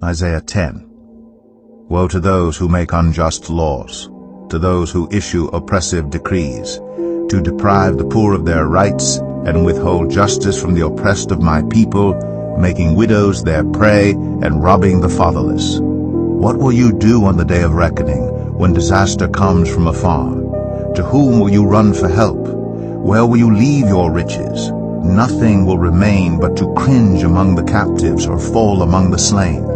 Isaiah 10. Woe to those who make unjust laws, to those who issue oppressive decrees, to deprive the poor of their rights and withhold justice from the oppressed of my people, making widows their prey and robbing the fatherless. What will you do on the day of reckoning, when disaster comes from afar? To whom will you run for help? Where will you leave your riches? Nothing will remain but to cringe among the captives or fall among the slain.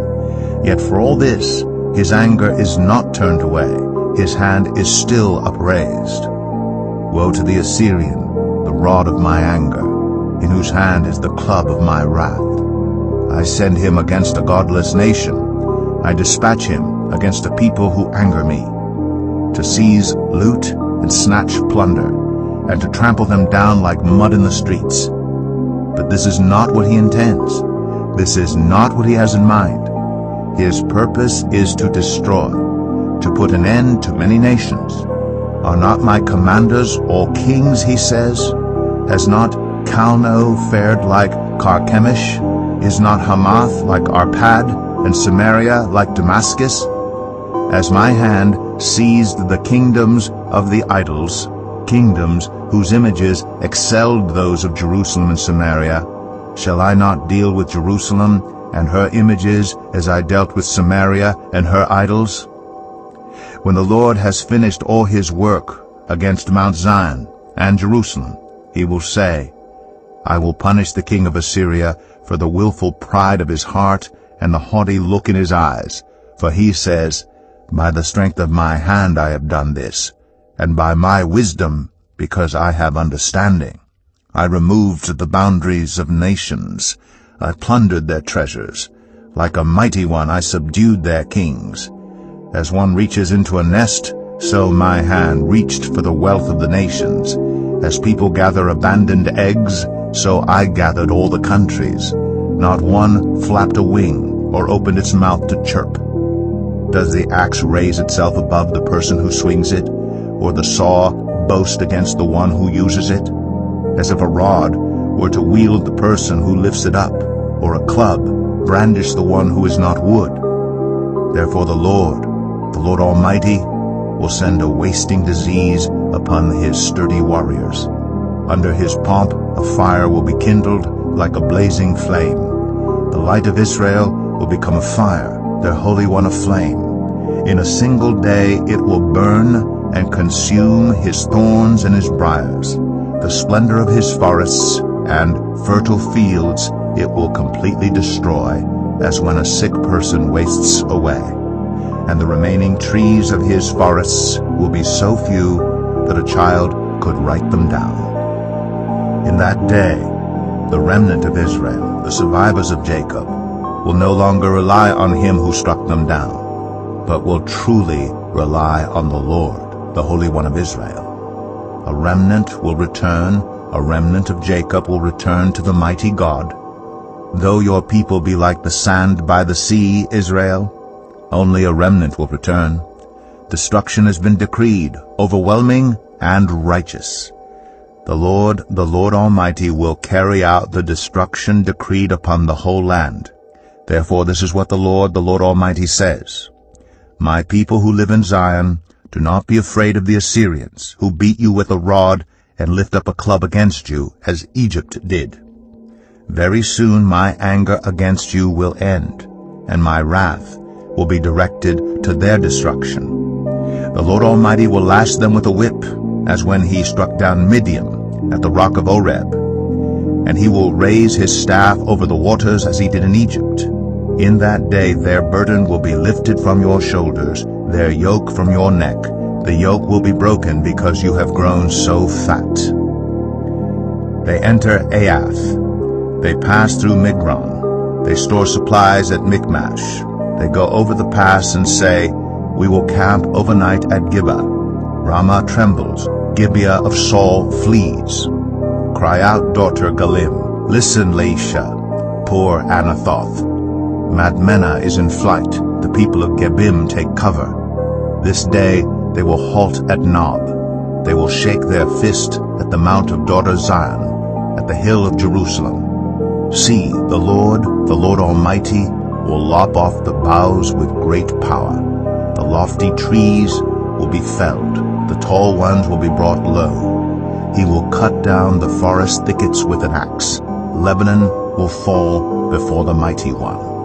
Yet for all this, his anger is not turned away, his hand is still upraised. Woe to the Assyrian, the rod of my anger, in whose hand is the club of my wrath. I send him against a godless nation. I dispatch him against a people who anger me, to seize loot and snatch plunder, and to trample them down like mud in the streets. But this is not what he intends. This is not what he has in mind. His purpose is to destroy, to put an end to many nations. Are not my commanders all kings, he says? Has not Calno fared like Carchemish? Is not Hamath like Arpad, and Samaria like Damascus? As my hand seized the kingdoms of the idols, kingdoms whose images excelled those of Jerusalem and Samaria, shall I not deal with Jerusalem and her images as I dealt with Samaria and her idols? When the Lord has finished all his work against Mount Zion and Jerusalem, he will say, I will punish the king of Assyria for the willful pride of his heart and the haughty look in his eyes. For he says, by the strength of my hand I have done this, and by my wisdom, because I have understanding. I removed the boundaries of nations. I plundered their treasures. Like a mighty one I subdued their kings. As one reaches into a nest, so my hand reached for the wealth of the nations. As people gather abandoned eggs, so I gathered all the countries. Not one flapped a wing or opened its mouth to chirp. Does the axe raise itself above the person who swings it, or the saw boast against the one who uses it? As if a rod were to wield the person who lifts it up, or a club brandish the one who is not wood. Therefore the Lord Almighty, will send a wasting disease upon his sturdy warriors. Under his pomp a fire will be kindled like a blazing flame. The light of Israel will become a fire, their Holy One a flame. In a single day it will burn and consume his thorns and his briars. The splendor of his forests and fertile fields it will completely destroy, as when a sick person wastes away. And the remaining trees of his forests will be so few that a child could write them down. In that day, the remnant of Israel, the survivors of Jacob, will no longer rely on him who struck them down, but will truly rely on the Lord, the Holy One of Israel. A remnant will return, a remnant of Jacob will return to the mighty God. Though your people be like the sand by the sea, Israel, only a remnant will return. Destruction has been decreed, overwhelming and righteous. The Lord Almighty will carry out the destruction decreed upon the whole land. Therefore this is what the Lord Almighty says. My people who live in Zion, do not be afraid of the Assyrians, who beat you with a rod and lift up a club against you, as Egypt did. Very soon my anger against you will end, and my wrath will be directed to their destruction. The Lord Almighty will lash them with a whip, as when he struck down Midian at the rock of Oreb. And he will raise his staff over the waters as he did in Egypt. In that day their burden will be lifted from your shoulders, their yoke from your neck. The yoke will be broken because you have grown so fat. They enter Aiath. They pass through Migron. They store supplies at Michmash. They go over the pass and say, we will camp overnight at Gibeah. Ramah trembles, Gibeah of Saul flees. Cry out, daughter Galim. Listen, Laisha, poor Anathoth. Madmenah is in flight. The people of Gebim take cover. This day they will halt at Nob. They will shake their fist at the mount of daughter Zion, at the hill of Jerusalem. See, the Lord Almighty, will lop off the boughs with great power. The lofty trees will be felled, the tall ones will be brought low. He will cut down the forest thickets with an axe. Lebanon will fall before the mighty one.